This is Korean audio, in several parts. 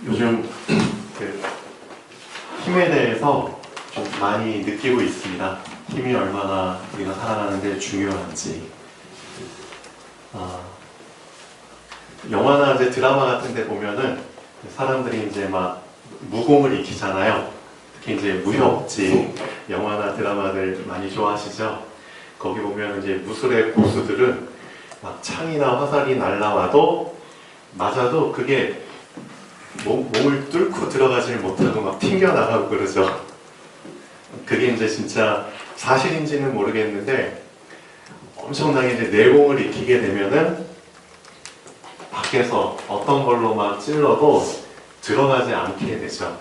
요즘 그 힘에 대해서 좀 많이 느끼고 있습니다. 힘이 얼마나 우리가 살아가는데 중요한지. 영화나 이제 드라마 같은 데 보면은 사람들이 이제 막 무공을 익히잖아요. 특히 이제 무협지 영화나 드라마들 많이 좋아하시죠? 거기 보면 이제 무술의 고수들은 막 창이나 화살이 날라와도 맞아도 그게 몸을 뚫고 들어가질 못하고 막 튕겨나가고 그러죠. 그게 이제 진짜 사실인지는 모르겠는데 엄청나게 이제 내공을 익히게 되면은 밖에서 어떤 걸로 막 찔러도 들어가지 않게 되죠.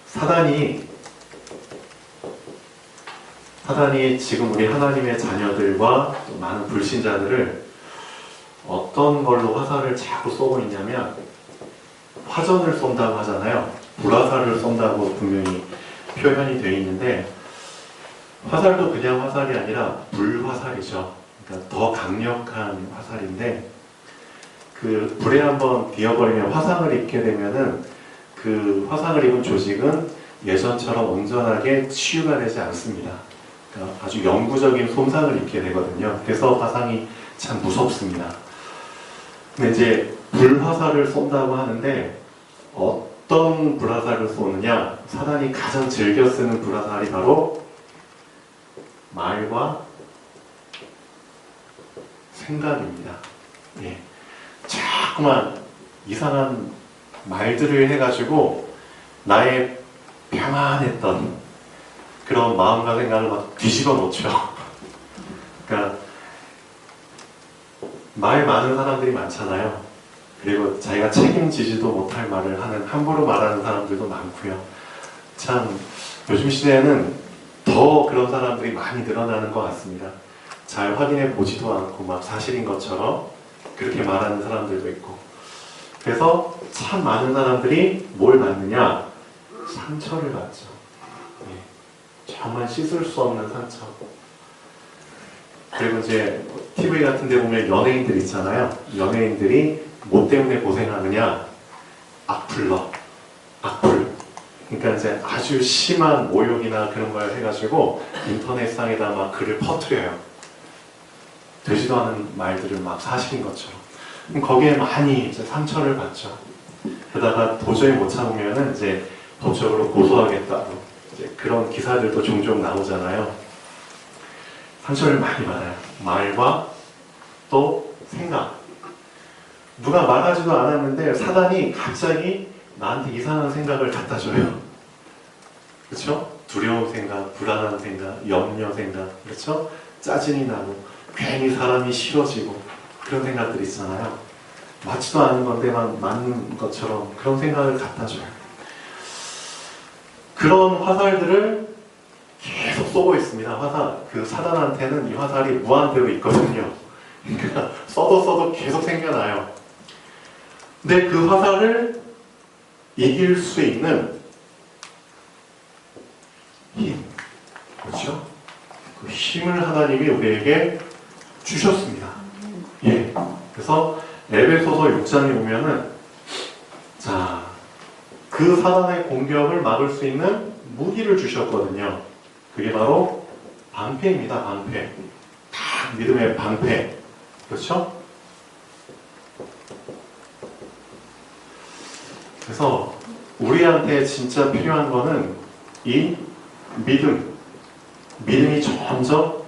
사단이 지금 우리 하나님의 자녀들과 많은 불신자들을 어떤 걸로 화살을 자꾸 쏘고 있냐면 화전을 쏜다고 하잖아요. 불화살을 쏜다고 분명히 표현이 되어 있는데 화살도 그냥 화살이 아니라 불화살이죠. 그러니까 더 강력한 화살인데 그 불에 한번 뒤어버리면 화상을 입게 되면은 그 화상을 입은 조직은 예전처럼 온전하게 치유가 되지 않습니다. 그러니까 아주 영구적인 손상을 입게 되거든요. 그래서 화상이 참 무섭습니다. 근데 이제 불화살을 쏜다고 하는데 어떤 불화살을 쏘느냐? 사단이 가장 즐겨 쓰는 불화살이 바로 말과 생각입니다. 예. 자꾸만 이상한 말들을 해가지고 나의 평안했던 그런 마음과 생각을 막 뒤집어 놓죠. 그러니까 말 많은 사람들이 많잖아요. 그리고 자기가 책임지지도 못할 말을 하는, 함부로 말하는 사람들도 많고요. 참 요즘 시대에는 더 그런 사람들이 많이 늘어나는 것 같습니다. 잘 확인해 보지도 않고 막 사실인 것처럼 그렇게 말하는 사람들도 있고. 그래서 참 많은 사람들이 뭘 받느냐? 상처를 받죠. 예. 정말 씻을 수 없는 상처. 그리고 이제 TV 같은 데 보면 연예인들 있잖아요. 연예인들이 뭐 때문에 고생하느냐? 악플러. 악플. 그러니까 이제 아주 심한 모욕이나 그런 걸 해가지고 인터넷상에다 막 글을 퍼뜨려요. 되지도 않은 말들을 막 사실인 것처럼. 거기에 많이 이제 상처를 받죠. 그러다가 도저히 못 참으면은 이제 법적으로 고소하겠다고 이제 그런 기사들도 종종 나오잖아요. 상처를 많이 받아요. 말과 또 생각. 누가 말하지도 않았는데 사단이 갑자기 나한테 이상한 생각을 갖다 줘요. 그렇죠? 두려운 생각, 불안한 생각, 염려 생각, 그렇죠? 짜증이 나고 괜히 사람이 싫어지고 그런 생각들이 있잖아요. 맞지도 않은 건데만 맞는 것처럼 그런 생각을 갖다 줘요. 그런 화살들을 계속 쏘고 있습니다. 화살, 그 사단한테는 이 화살이 무한대로 있거든요. 그러니까 써도 계속 생겨나요. 근데 그 화살을 이길 수 있는 힘, 그렇죠? 그 힘을 하나님이 우리에게 주셨습니다. 예. 그래서 에베소서 6장에 보면은 자, 그 사단의 공격을 막을 수 있는 무기를 주셨거든요. 그게 바로 방패입니다. 방패. 다 믿음의 방패. 그렇죠? 그래서 우리한테 진짜 필요한 거는 이 믿음. 믿음이 점점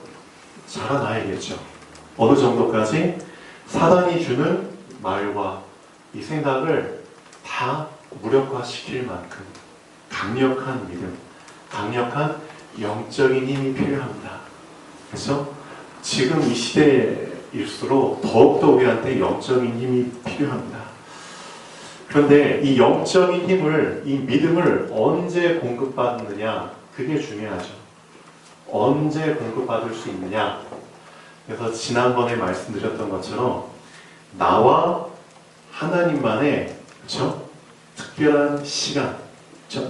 자라나야겠죠. 어느 정도까지 사단이 주는 말과 이 생각을 다 무력화시킬 만큼 강력한 믿음, 강력한 영적인 힘이 필요합니다. 그래서 지금 이 시대일수록 더욱더 우리한테 영적인 힘이 필요합니다. 그런데 이 영적인 힘을, 이 믿음을 언제 공급받느냐, 그게 중요하죠. 언제 공급받을 수 있느냐. 그래서 지난번에 말씀드렸던 것처럼 나와 하나님만의, 그렇죠? 특별한 시간,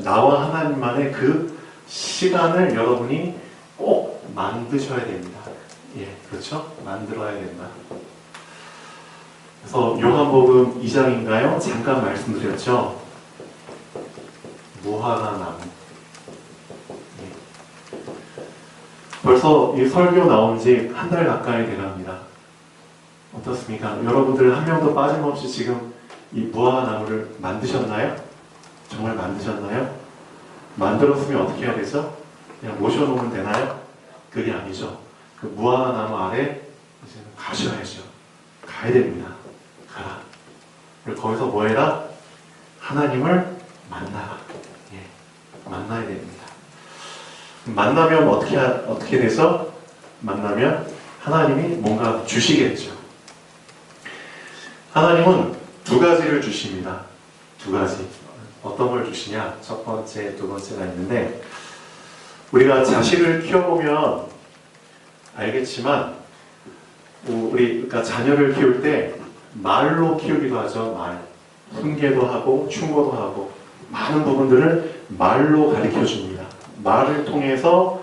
나와 하나님만의 그 시간을 여러분이 꼭 만드셔야 됩니다. 예, 그렇죠? 만들어야 된다. 그래서 요한복음 2장인가요? 잠깐 말씀드렸죠. 무화과 나무. 벌써 이 설교 나온 지 한 달 가까이 돼갑니다. 어떻습니까? 여러분들 한 명도 빠짐없이 지금 이 무화과 나무를 만드셨나요? 정말 만드셨나요? 만들었으면 어떻게 해야 되죠? 그냥 모셔놓으면 되나요? 그게 아니죠. 그 무화과 나무 아래 이제 가셔야죠. 가야 됩니다. 가라. 그리고 거기서 뭐 해라? 하나님을 만나라. 예, 만나야 됩니다. 만나면 어떻게 되죠? 만나면 하나님이 뭔가 주시겠죠. 하나님은 두 가지를 주십니다. 두 가지. 어떤 걸 주시냐? 첫 번째, 두 번째가 있는데, 우리가 자식을 키워보면 알겠지만, 그러니까 자녀를 키울 때 말로 키우기도 하죠. 말. 훈계도 하고, 충고도 하고, 많은 부분들을 말로 가르쳐 줍니다. 말을 통해서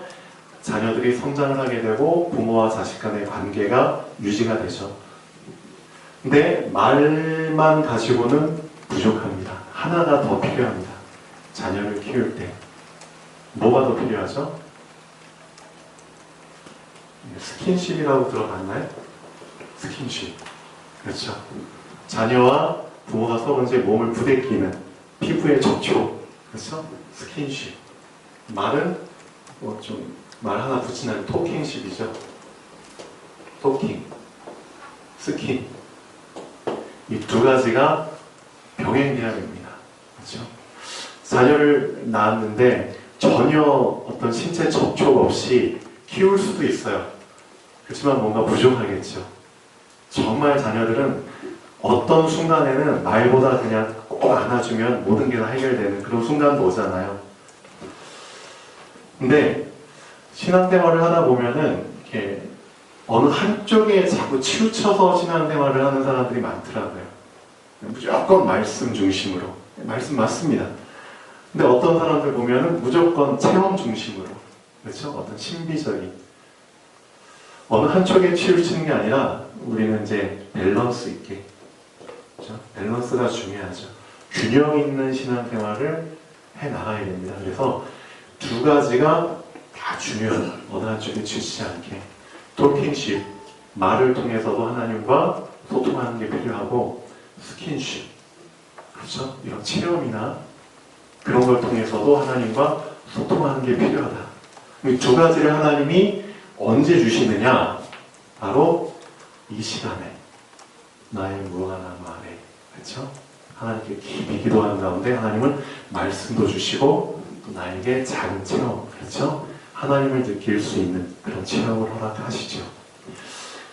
자녀들이 성장을 하게 되고, 부모와 자식 간의 관계가 유지가 되죠. 근데 말만 가지고는 부족합니다. 하나가 더 필요합니다. 자녀를 키울 때. 뭐가 더 필요하죠? 스킨십이라고 들어봤나요? 스킨십. 그렇죠. 자녀와 부모가 서로 이제 몸을 부대끼는 피부의 접촉. 그렇죠? 스킨십. 말은 뭐 좀 말 하나 붙이는 토킹십이죠. 토킹. 스킨. 이 두 가지가 병행돼야 됩니다. 그렇죠? 자녀를 낳았는데 전혀 어떤 신체 접촉 없이 키울 수도 있어요. 그렇지만 뭔가 부족하겠죠. 정말 자녀들은 어떤 순간에는 말보다 그냥 꼭 안아주면 모든 게 다 해결되는 그런 순간도 오잖아요. 근데 신앙생활을 하다 보면은 이렇게 어느 한쪽에 자꾸 치우쳐서 신앙생활을 하는 사람들이 많더라고요. 무조건 말씀 중심으로. 말씀 맞습니다. 근데 어떤 사람들 보면은 무조건 체험 중심으로. 그렇죠? 어떤 신비적인. 어느 한쪽에 치우치는 게 아니라 우리는 이제 밸런스 있게. 그렇죠? 밸런스가 중요하죠. 균형 있는 신앙생활을 해 나가야 됩니다. 그래서 두 가지가 다 중요해요. 어느 한쪽에 치우치지 않게. 토킹십, 말을 통해서도 하나님과 소통하는 게 필요하고, 스킨십, 그렇죠? 이런 체험이나 그런 걸 통해서도 하나님과 소통하는 게 필요하다. 이 두 가지를 하나님이 언제 주시느냐? 바로 이 시간에 나의 무화과 나무 아래, 그렇죠? 하나님께 깊이 기도하는 가운데 하나님은 말씀도 주시고 또 나에게 작은 체험, 그렇죠? 하나님을 느낄 수 있는 그런 체험을 허락하시죠.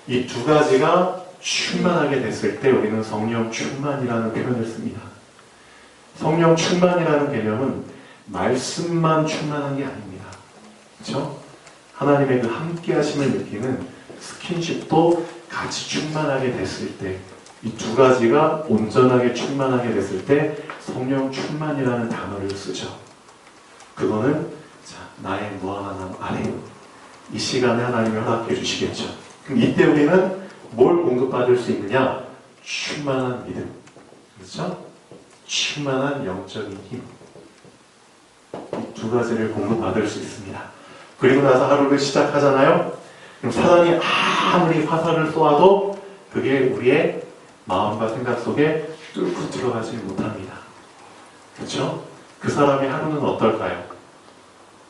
이 두 가지가 충만하게 됐을 때 우리는 성령 충만이라는 표현을 씁니다. 성령 충만이라는 개념은 말씀만 충만한 게 아닙니다. 그렇죠? 하나님의 그 함께 하심을 느끼는 스킨십도 같이 충만하게 됐을 때, 이 두 가지가 온전하게 충만하게 됐을 때 성령 충만이라는 단어를 쓰죠. 그거는 나의 무화과 나무 아래, 이 시간에 하나님이 허락해 주시겠죠. 그럼 이때 우리는 뭘 공급받을 수 있느냐? 충만한 믿음. 그렇죠? 충만한 영적인 힘. 이 두 가지를 공급받을 수 있습니다. 그리고 나서 하루를 시작하잖아요. 그럼 사단이 아무리 화살을 쏘아도 그게 우리의 마음과 생각 속에 뚫고 들어가지 못합니다. 그렇죠? 그 사람의 하루는 어떨까요?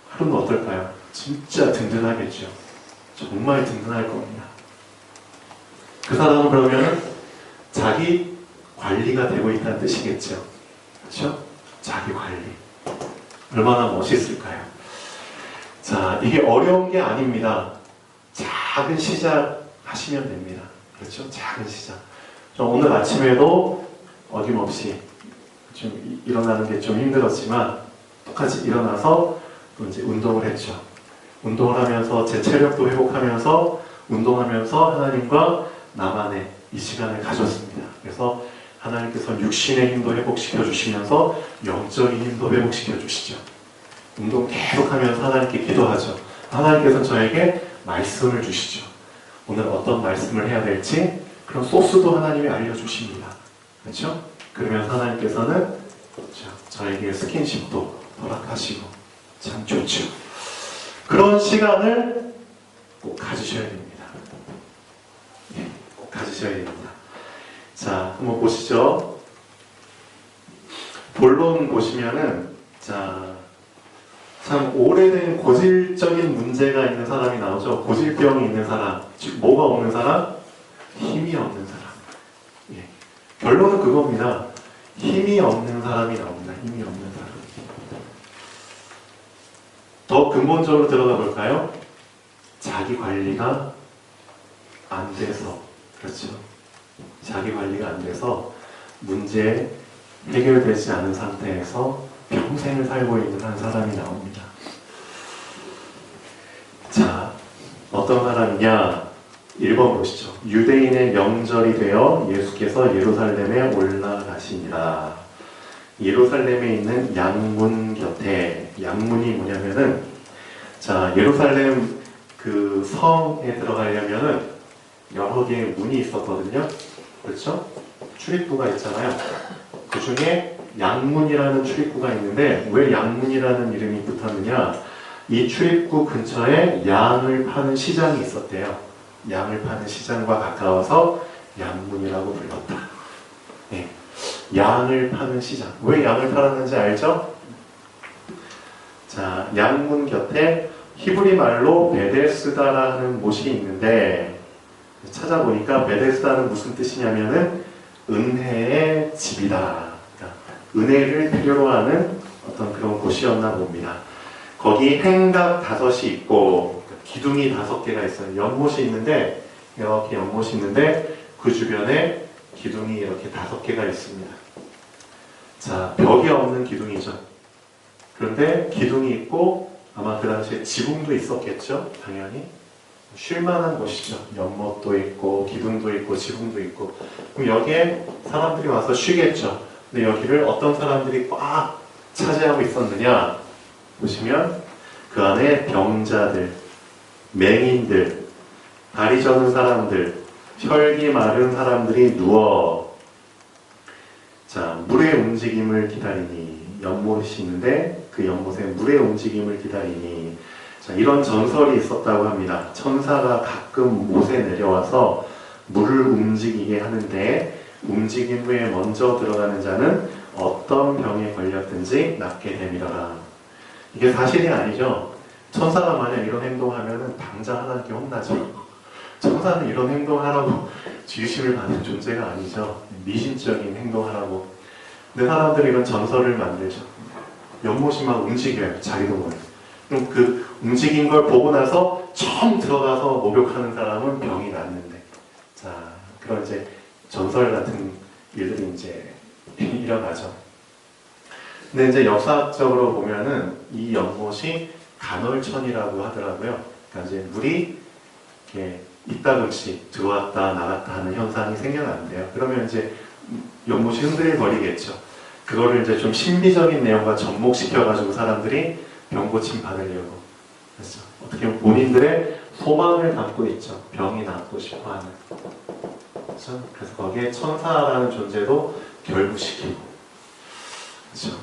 하루는 어떨까요? 진짜 든든하겠죠. 정말 든든할 겁니다. 그 사람은 그러면 자기 관리가 되고 있다는 뜻이겠죠. 그렇죠? 자기 관리. 얼마나 멋있을까요? 자, 이게 어려운 게 아닙니다. 작은 시작 하시면 됩니다. 그렇죠? 작은 시작. 오늘 아침에도 어김없이 좀 일어나는 게 좀 힘들었지만 똑같이 일어나서 또 이제 운동을 했죠. 운동을 하면서 제 체력도 회복하면서 운동하면서 하나님과 나만의 이 시간을 가졌습니다. 그래서 하나님께서 육신의 힘도 회복시켜 주시면서 영적인 힘도 회복시켜 주시죠. 운동 계속하면서 하나님께 기도하죠. 하나님께서 저에게 말씀을 주시죠. 오늘 어떤 말씀을 해야 될지 그런 소스도 하나님이 알려주십니다. 그렇죠? 그러면서 하나님께서는 저에게 스킨십도 허락하시고 참 좋죠. 그런 시간을 꼭 가지셔야 됩니다. 꼭 가지셔야 됩니다. 자, 한번 보시죠. 본론 보시면은 참 오래된 고질적인 문제가 있는 사람이 나오죠. 고질병이 있는 사람. 즉 뭐가 없는 사람? 힘이 없는 사람. 예. 결론은 그겁니다. 힘이 없는 사람이 나옵니다. 힘이 없는 사람. 더 근본적으로 들어가 볼까요? 자기 관리가 안 돼서. 그렇죠. 자기 관리가 안 돼서 문제 해결되지 않은 상태에서 평생을 살고 있는 한 사람이 나옵니다. 자, 어떤 사람이냐? 1번 보시죠. 유대인의 명절이 되어 예수께서 예루살렘에 올라가시니라. 예루살렘에 있는 양문 곁에, 양문이 뭐냐면은, 자, 예루살렘 그 성에 들어가려면은 여러 개의 문이 있었거든요. 그렇죠? 출입구가 있잖아요. 그 중에 양문이라는 출입구가 있는데 왜 양문이라는 이름이 붙었느냐? 이 출입구 근처에 양을 파는 시장이 있었대요. 양을 파는 시장과 가까워서 양문이라고 불렀다. 네. 양을 파는 시장. 왜 양을 팔았는지 알죠? 자, 양문 곁에 히브리 말로 베데스다라는 못이 있는데 찾아보니까 베데스다는 무슨 뜻이냐면은 은혜의 집이다. 그러니까 은혜를 필요로 하는 어떤 그런 곳이었나 봅니다. 거기 행각 5이 있고 기둥이 5개가 있어요. 연못이 있는데 이렇게 연못이 있는데 그 주변에 기둥이 이렇게 5개가 있습니다. 자, 벽이 없는 기둥이죠. 그런데 기둥이 있고 아마 그 당시에 지붕도 있었겠죠. 당연히. 쉴만한 곳이죠. 연못도 있고 기둥도 있고 지붕도 있고. 그럼 여기에 사람들이 와서 쉬겠죠. 근데 여기를 어떤 사람들이 꽉 차지하고 있었느냐 보시면 그 안에 병자들, 맹인들, 다리 저는 사람들, 혈기 마른 사람들이 누워 자, 물의 움직임을 기다리니. 연못이 있는데 그 연못에 물의 움직임을 기다리니. 자, 이런 전설이 있었다고 합니다. 천사가 가끔 못에 내려와서 물을 움직이게 하는데 움직임 후에 먼저 들어가는 자는 어떤 병에 걸렸든지 낫게 되밀어라. 이게 사실이 아니죠. 천사가 만약 이런 행동하면 당장 하나님께 혼나죠. 천사는 이런 행동하라고 지으심을 받는 존재가 아니죠. 미신적인 행동하라고. 근데 사람들이 이런 전설을 만들죠. 연못이 막 움직여요. 자기도 모르게. 그럼 그 움직인 걸 보고 나서 처음 들어가서 목욕하는 사람은 병이 낫는데. 자, 그런 이제 전설 같은 일들이 이제 일어나죠. 근데 이제 역사적으로 보면은 이 연못이 간헐천이라고 하더라고요. 그러니까 이제 물이 이렇게 이따금씩 들어왔다 나갔다 하는 현상이 생겨나는데요. 그러면 이제 연못이 흔들거리겠죠. 그거를 이제 좀 신비적인 내용과 접목시켜가지고 사람들이 병고침 받으려고. 그렇죠. 어떻게 보면 본인들의 소망을 담고 있죠. 병이 낫고 싶어하는. 그렇죠? 그래서 거기에 천사라는 존재도 결부시키고. 그렇죠.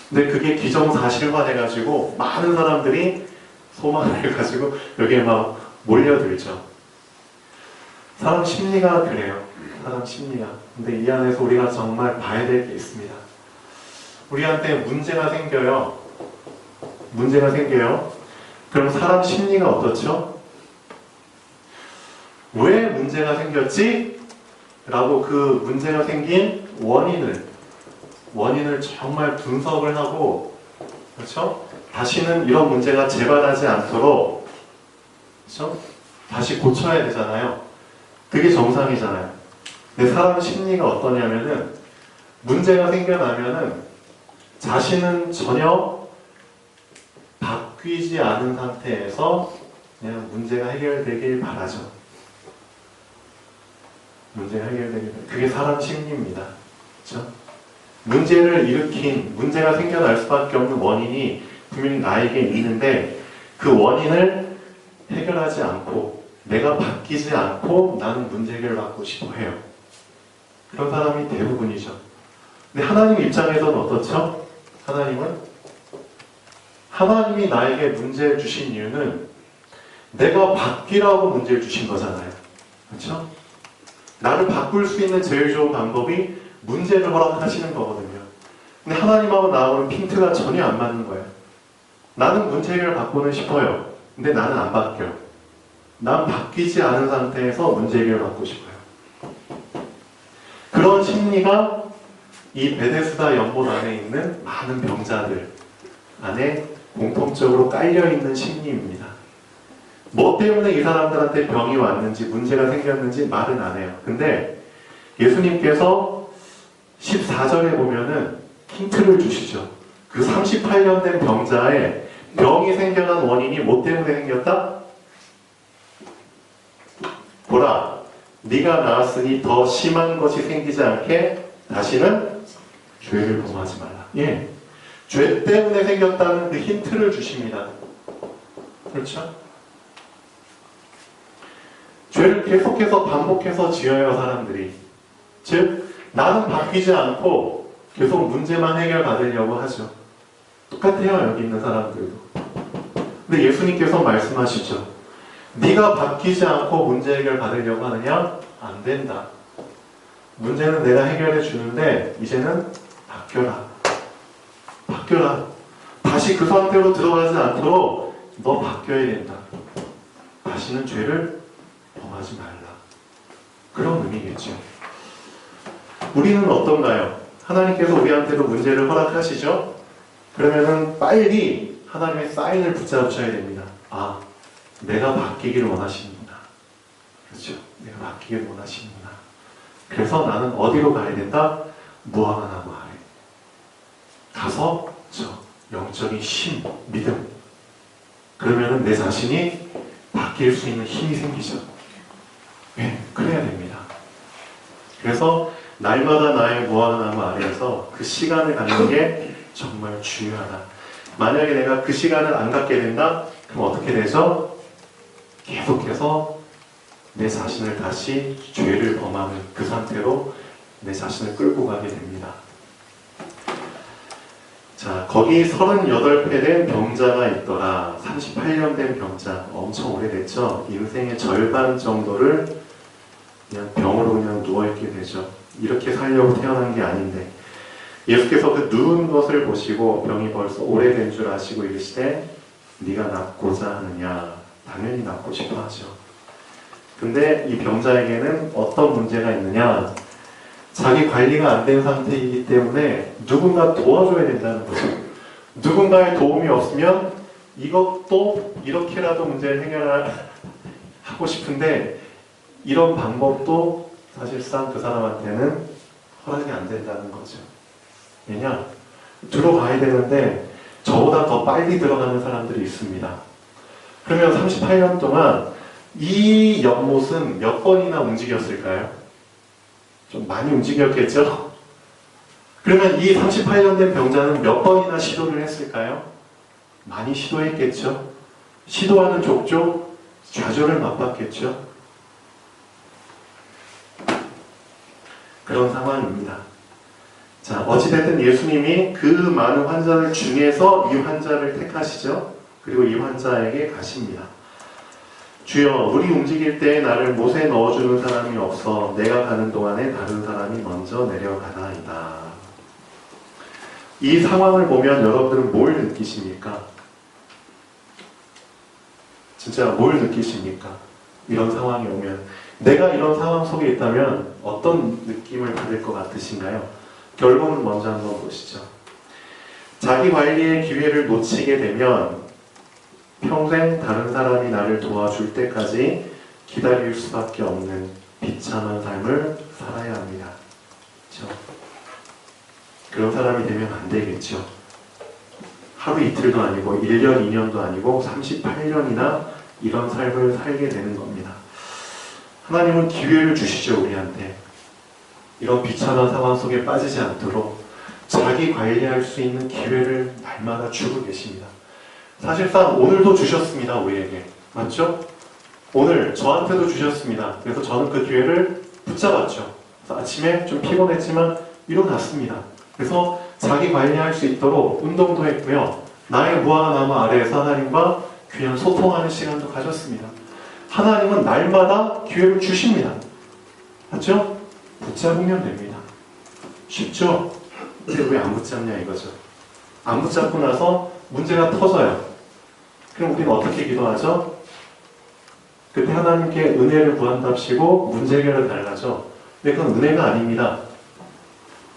근데 그게 기정사실화돼가지고 많은 사람들이 소망을 가지고 여기에 막 몰려들죠. 사람 심리가 그래요. 사람 심리가. 근데 이 안에서 우리가 정말 봐야 될 게 있습니다. 우리한테 문제가 생겨요. 문제가 생겨요. 그럼 사람 심리가 어떻죠? 왜 문제가 생겼지? 라고 그 문제가 생긴 원인을 정말 분석을 하고, 그렇죠? 다시는 이런 문제가 재발하지 않도록, 그렇죠? 다시 고쳐야 되잖아요. 그게 정상이잖아요. 근데 사람 심리가 어떠냐면은 문제가 생겨나면은 자신은 전혀 바뀌지 않은 상태에서 그냥 문제가 해결되길 바라죠. 문제가 해결되길. 그게 사람 심리입니다. 그렇죠? 문제를 일으킨, 문제가 생겨날 수밖에 없는 원인이 분명히 나에게 있는데 그 원인을 해결하지 않고 내가 바뀌지 않고 나는 문제 해결받고 싶어 해요. 그런 사람이 대부분이죠. 근데 하나님 입장에서는 어떻죠? 하나님이 나에게 문제를 주신 이유는 내가 바뀌라고 문제를 주신 거잖아요. 그렇죠? 나를 바꿀 수 있는 제일 좋은 방법이 문제를 허락하시는 거거든요. 근데 하나님하고 나하고는 핀트가 전혀 안 맞는 거예요. 나는 문제 해결을 받고는 싶어요. 근데 나는 안 바뀌어요. 난 바뀌지 않은 상태에서 문제 해결을 받고 싶어요. 그런 심리가 이 베데스다 연못 안에 있는 많은 병자들 안에 공통적으로 깔려있는 심리입니다. 뭐 때문에 이 사람들한테 병이 왔는지 문제가 생겼는지 말은 안 해요. 근데 예수님께서 14절에 보면은 힌트를 주시죠. 그 38년 된 병자의 병이 생겨난 원인이 뭐 때문에 생겼다? 보라, 네가 나았으니 더 심한 것이 생기지 않게 다시는 죄를 범하지 말라. 예, 죄 때문에 생겼다는 그 힌트를 주십니다. 그렇죠? 죄를 계속해서 반복해서 지어요, 사람들이. 즉, 나는 바뀌지 않고 계속 문제만 해결받으려고 하죠. 똑같아요, 여기 있는 사람들도. 근데 예수님께서 말씀하시죠. 네가 바뀌지 않고 문제 해결 받으려고 하느냐? 안 된다. 문제는 내가 해결해 주는데 이제는 바뀌어라. 바뀌어라. 다시 그 상태로 들어가지 않도록 너 바뀌어야 된다. 다시는 죄를 범하지 말라. 그런 의미겠죠. 우리는 어떤가요? 하나님께서 우리한테도 문제를 허락하시죠? 그러면은 빨리 하나님의 사인을 붙잡으셔야 됩니다. 아, 내가 바뀌기를 원하시는구나. 그렇죠? 내가 바뀌기를 원하시는구나. 그래서 나는 어디로 가야 된다? 무화과 나무 아래. 가서 저 영적인 힘, 믿음. 그러면은 내 자신이 바뀔 수 있는 힘이 생기죠. 네, 그래야 됩니다. 그래서 날마다 나의 무화과 나무 아래에서 그 시간을 갖는 게 정말 중요하다. 만약에 내가 그 시간을 안 갖게 된다? 그럼 어떻게 되죠? 계속해서 내 자신을 다시 죄를 범하는 그 상태로 내 자신을 끌고 가게 됩니다. 자, 거기 38회 된 병자가 있더라. 38년 된 병자. 엄청 오래됐죠? 인생의 절반 정도를 그냥 병으로 그냥 누워있게 되죠. 이렇게 살려고 태어난 게 아닌데 예수께서 그 누운 것을 보시고 병이 벌써 오래된 줄 아시고 이르시되 네가 낫고자 하느냐? 당연히 낫고 싶어 하죠. 근데 이 병자에게는 어떤 문제가 있느냐? 자기 관리가 안 된 상태이기 때문에 누군가 도와줘야 된다는 거죠. 누군가의 도움이 없으면 이것도 이렇게라도 문제를 해결하고 싶은데 이런 방법도 사실상 그 사람한테는 허락이 안 된다는 거죠. 왜냐? 들어가야 되는데 저보다 더 빨리 들어가는 사람들이 있습니다. 그러면 38년 동안 이 연못은 몇 번이나 움직였을까요? 좀 많이 움직였겠죠? 그러면 이 38년 된 병자는 몇 번이나 시도를 했을까요? 많이 시도했겠죠? 시도하는 족족 좌절을 맛봤겠죠? 그런 상황입니다. 자, 어찌됐든 예수님이 그 많은 환자들 중에서 이 환자를 택하시죠? 그리고 이 환자에게 가십니다. 주여, 우리 움직일 때 나를 못에 넣어주는 사람이 없어 내가 가는 동안에 다른 사람이 먼저 내려가나이다. 이 상황을 보면 여러분들은 뭘 느끼십니까? 진짜 뭘 느끼십니까? 이런 상황이 오면 내가 이런 상황 속에 있다면 어떤 느낌을 받을 것 같으신가요? 결론을 먼저 한번 보시죠. 자기 관리의 기회를 놓치게 되면 평생 다른 사람이 나를 도와줄 때까지 기다릴 수밖에 없는 비참한 삶을 살아야 합니다. 그렇죠? 그런 사람이 되면 안 되겠죠. 하루 이틀도 아니고 1년, 2년도 아니고 38년이나 이런 삶을 살게 되는 겁니다. 하나님은 기회를 주시죠, 우리한테. 이런 비참한 상황 속에 빠지지 않도록 자기 관리할 수 있는 기회를 날마다 주고 계십니다. 사실상 오늘도 주셨습니다, 우리에게. 맞죠? 오늘 저한테도 주셨습니다. 그래서 저는 그 기회를 붙잡았죠. 그래서 아침에 좀 피곤했지만 일어났습니다. 그래서 자기 관리할 수 있도록 운동도 했고요. 나의 무한한 나무 아래에서 하나님과 귀한 소통하는 시간도 가졌습니다. 하나님은 날마다 기회를 주십니다. 맞죠? 붙잡으면 됩니다. 쉽죠? 근데 왜 안 붙잡냐 이거죠. 안 붙잡고 나서 문제가 터져요. 그럼 우리는 어떻게 기도하죠? 그때 하나님께 은혜를 구한답시고 문제 해결을 달라죠. 근데 그건 은혜가 아닙니다.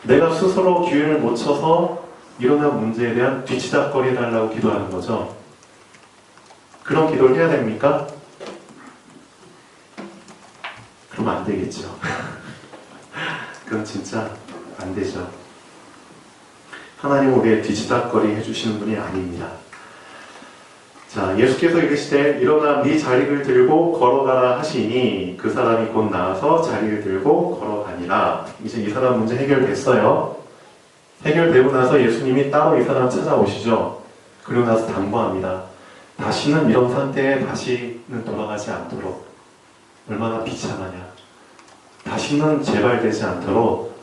내가 스스로 기회를 못 쳐서 일어난 문제에 대한 뒤치다거리 해달라고 기도하는 거죠. 그런 기도를 해야 됩니까? 그러면 안 되겠죠. 그건 진짜 안 되죠. 하나님은 우리의 뒤치다거리 해주시는 분이 아닙니다. 자, 예수께서 이르시되 일어나 네 자리를 들고 걸어가라 하시니 그 사람이 곧 나와서 자리를 들고 걸어가니라. 이제 이 사람 문제 해결됐어요. 해결되고 나서 예수님이 따로 이 사람 찾아오시죠. 그리고 나서 당부합니다. 다시는 이런 상태에 다시는 돌아가지 않도록. 얼마나 비참하냐. 다시는 재발되지 않도록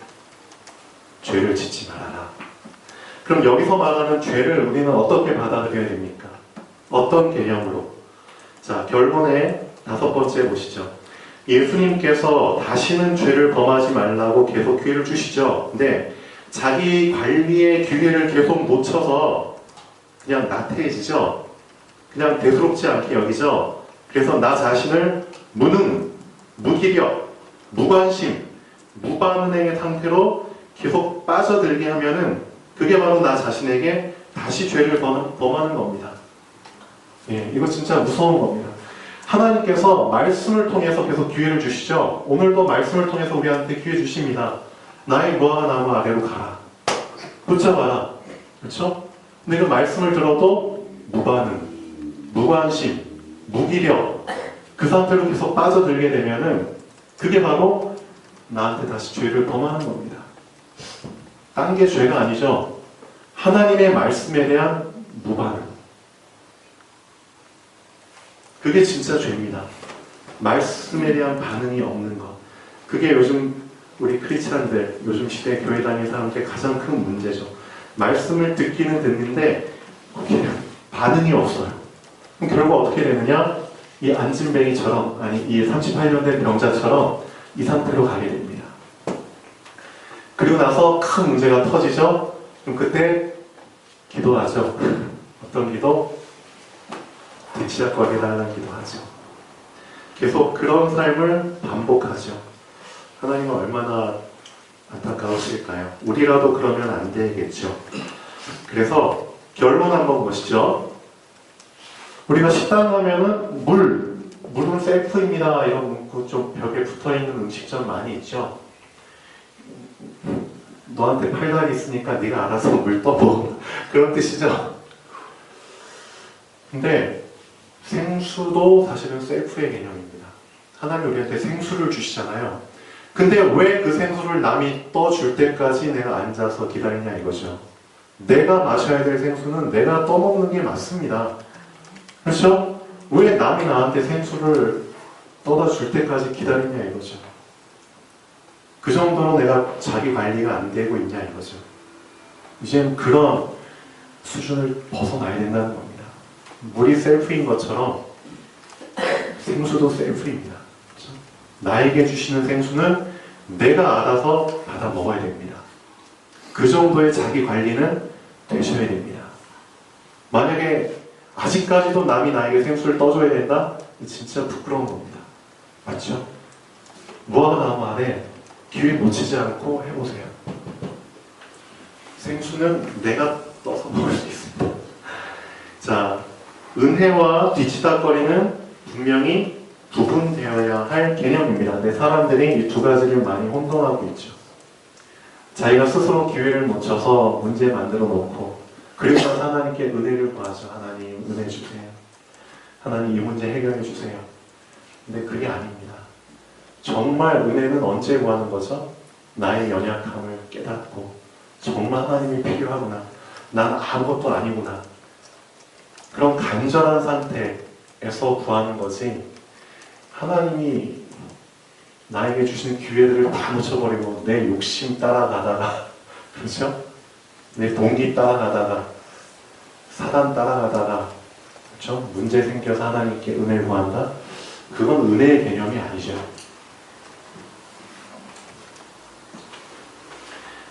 죄를 짓지 말아라. 그럼 여기서 말하는 죄를 우리는 어떻게 받아들여야 됩니까? 어떤 개념으로? 자, 결론의 5번째 보시죠. 예수님께서 다시는 죄를 범하지 말라고 계속 기회를 주시죠. 근데 자기 관리의 기회를 계속 놓쳐서 그냥 나태해지죠. 그냥 대수롭지 않게 여기죠. 그래서 나 자신을 무능, 무기력, 무관심, 무반응의 상태로 계속 빠져들게 하면은 그게 바로 나 자신에게 다시 죄를 범하는 겁니다. 예, 이거 진짜 무서운 겁니다. 하나님께서 말씀을 통해서 계속 기회를 주시죠. 오늘도 말씀을 통해서 우리한테 기회 주십니다. 나의 무화과 나무 아래로 가라. 붙잡아라. 그렇죠? 근데 그 말씀을 들어도 무반응, 무관심, 무기력 그 상태로 계속 빠져들게 되면은 그게 바로 나한테 다시 죄를 범하는 겁니다. 딴 게 죄가 아니죠. 하나님의 말씀에 대한 무반응. 그게 진짜 죄입니다. 말씀에 대한 반응이 없는 것. 그게 요즘 우리 크리스찬들, 요즘 시대 교회 다니는 사람들의 가장 큰 문제죠. 말씀을 듣기는 듣는데 반응이 없어요. 그럼 결국 어떻게 되느냐? 이 안진뱅이처럼, 아니 이 38년 된 병자처럼 이 상태로 가게 됩니다. 그리고 나서 큰 문제가 터지죠? 그럼 그때 기도하죠. 어떤 기도? 뒤치다거리 달라는 기도하죠. 계속 그런 삶을 반복하죠. 하나님은 얼마나 안타까우실까요? 우리라도 그러면 안 되겠죠. 그래서 결론 한번 보시죠. 우리가 식당 가면은 물은 셀프입니다. 이런 문구 좀 벽에 붙어있는 음식점 많이 있죠. 너한테 팔다리 있으니까 네가 알아서 물 떠보. 그런 뜻이죠. 근데 생수도 사실은 셀프의 개념입니다. 하나님 우리한테 생수를 주시잖아요. 근데 왜 그 생수를 남이 떠줄 때까지 내가 앉아서 기다리냐 이거죠. 내가 마셔야 될 생수는 내가 떠먹는 게 맞습니다. 그렇죠? 왜 남이 나한테 생수를 떠다 줄 때까지 기다리냐 이거죠. 그 정도로 내가 자기 관리가 안 되고 있냐 이거죠. 이제는 그런 수준을 벗어나야 된다는 겁니다. 물이 셀프인 것처럼 생수도 셀프입니다. 그렇죠? 나에게 주시는 생수는 내가 알아서 받아 먹어야 됩니다. 그 정도의 자기 관리는 되셔야 됩니다. 만약에 아직까지도 남이 나에게 생수를 떠줘야 된다? 진짜 부끄러운 겁니다. 맞죠? 무화과 나무 아래 기회 놓치지 않고 해보세요. 생수는 내가 떠서 먹을 수 있습니다. 자, 은혜와 뒤치다거리는 분명히 구분되어야 할 개념입니다. 근데 사람들이 이 두 가지를 많이 혼동하고 있죠. 자기가 스스로 기회를 놓쳐서 문제 만들어 놓고 그리고 나서 하나님께 은혜를 구하죠. 하나님 은혜 주세요. 하나님 이 문제 해결해 주세요. 근데 그게 아닙니다. 정말 은혜는 언제 구하는 거죠? 나의 연약함을 깨닫고 정말 하나님이 필요하구나. 난 아무것도 아니구나. 그런 간절한 상태에서 구하는 거지 하나님이 나에게 주시는 기회들을 다 놓쳐버리고 내 욕심 따라가다가 그렇죠? 내 동기 따라가다가 사단 따라가다가 그렇죠? 문제 생겨서 하나님께 은혜를 구한다? 그건 은혜의 개념이 아니죠.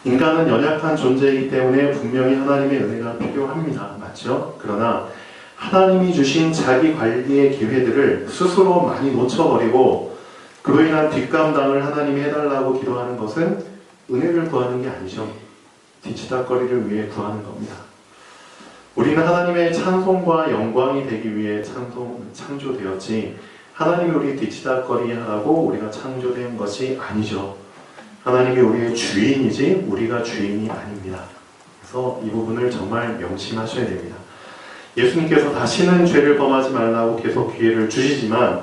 인간은 연약한 존재이기 때문에 분명히 하나님의 은혜가 필요합니다. 맞죠? 그러나 하나님이 주신 자기 관리의 기회들을 스스로 많이 놓쳐버리고 그로 인한 뒷감당을 하나님이 해달라고 기도하는 것은 은혜를 구하는 게 아니죠. 뒤치다거리를 위해 구하는 겁니다. 우리는 하나님의 찬송과 영광이 되기 위해 창조되었지 하나님이 우리 뒤치다거리 하라고 우리가 창조된 것이 아니죠. 하나님이 우리의 주인이지 우리가 주인이 아닙니다. 그래서 이 부분을 정말 명심하셔야 됩니다. 예수님께서 다시는 죄를 범하지 말라고 계속 기회를 주시지만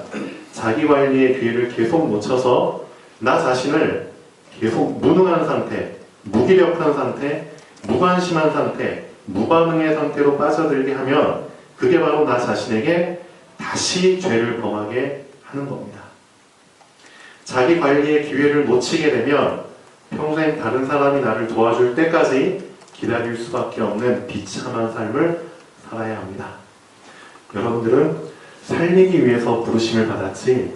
자기 관리의 기회를 계속 놓쳐서 나 자신을 계속 무능한 상태, 무기력한 상태, 무관심한 상태, 무반응의 상태로 빠져들게 하면 그게 바로 나 자신에게 다시 죄를 범하게 하는 겁니다. 자기 관리의 기회를 놓치게 되면 평생 다른 사람이 나를 도와줄 때까지 기다릴 수밖에 없는 비참한 삶을 살아야 합니다. 여러분들은 살리기 위해서 부르심을 받았지,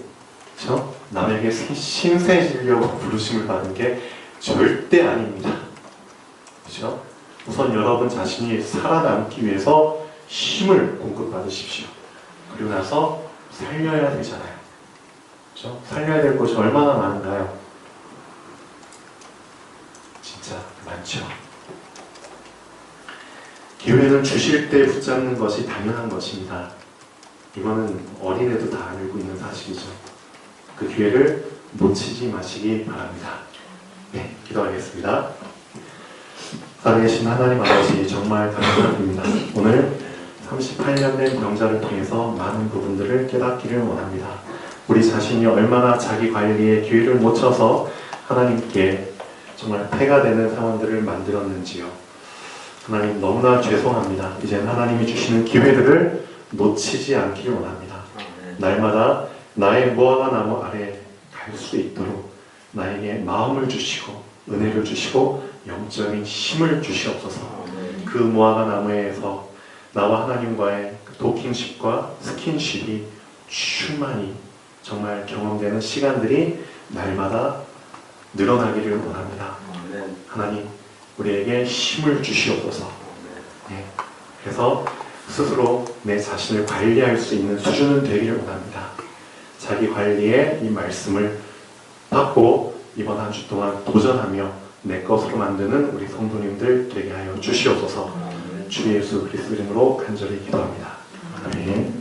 그렇죠? 남에게 신세지려고 부르심을 받은 게 절대 아닙니다. 그렇죠? 우선 여러분 자신이 살아남기 위해서 힘을 공급받으십시오. 그리고 나서 살려야 되잖아요. 그렇죠? 살려야 될 곳이 얼마나 많은가요? 진짜 많죠. 기회는 주실 때 붙잡는 것이 당연한 것입니다. 이거는 어린애도 다 알고 있는 사실이죠. 그 기회를 놓치지 마시기 바랍니다. 네, 기도하겠습니다. 살아계신 하나님 아버지 정말 감사드립니다. 오늘 38년 된 병자를 통해서 많은 부분들을 깨닫기를 원합니다. 우리 자신이 얼마나 자기 관리의 기회를 놓쳐서 하나님께 정말 폐가 되는 상황들을 만들었는지요. 하나님 너무나 죄송합니다. 이제는 하나님이 주시는 기회들을 놓치지 않기를 원합니다. 날마다 나의 무화과 나무 아래 갈 수 있도록 나에게 마음을 주시고 은혜를 주시고 영적인 힘을 주시옵소서. 그 무화과 나무에서 나와 하나님과의 도킹십과 스킨십이 충만히 정말 경험되는 시간들이 날마다 늘어나기를 원합니다. 하나님 우리에게 힘을 주시옵소서. 네. 그래서 스스로 내 자신을 관리할 수 있는 수준은 되기를 원합니다. 자기 관리의 이 말씀을 받고 이번 한 주 동안 도전하며 내 것으로 만드는 우리 성도님들 되게 하여 주시옵소서. 주 예수 그리스도 이름으로 간절히 기도합니다. 아멘.